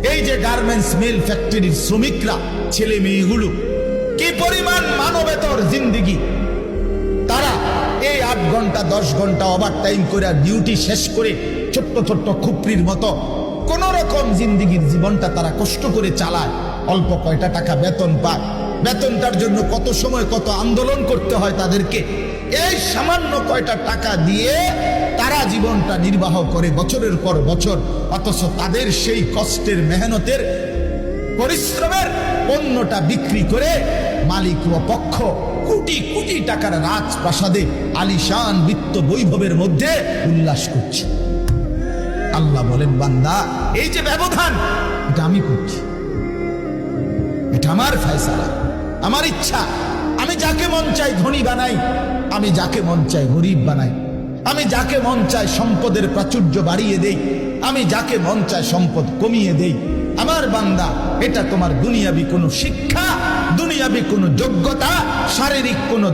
এই যে গার্মেন্টস মিল ফ্যাক্টরির শ্রমিকরা, ছেলে মেয়েগুলো, কি পরিমাণ মানবেতর জিন্দেগি। তারা এই 8 ঘন্টা 10 ঘন্টা ওভার টাইম করে ডিউটি শেষ করে ছোট্ট ছোট্ট খুপড়ির মতো কোন রকম জিন্দেগির জীবনটা তারা কষ্ট করে চালায়। অল্প কয়টা টাকা বেতন পায়, বেতনটার জন্য কত সময় কত আন্দোলন করতে হয় তাদেরকে। এই সামান্য কয়টা টাকা দিয়ে তারা জীবনটা নির্বাহ করে বছরের পর বছর, অথচ তাদের সেই কষ্টের মেহনতের পরিশ্রমের পণ্যটা বিক্রি করে মালিক ও পক্ষ কোটি কোটি টাকার রাজপ্রাসাদে আলিশান বিত্ত বৈভবের মধ্যে উল্লাস করছে। আল্লাহ বলেন, বান্দা এই যে ব্যবধান, এটা আমি করছি, এটা আমার ফয়সালা, আমার ইচ্ছা। আমি যাকে মন চাই ধনী বানাই, আমি যাকে মন চাই গরিব বানাই, আমি যাকে মন চাই সম্পদের প্রাচুর্য বাড়িয়ে দেই, আমি যাকে মন চাই সম্পদ কমিয়ে দেই। আমার বান্দা, এটা তোমার দুনিয়াবি কোনো শিক্ষা, দুনিয়াবি কোনো যোগ্যতা, শারীরিক কোনো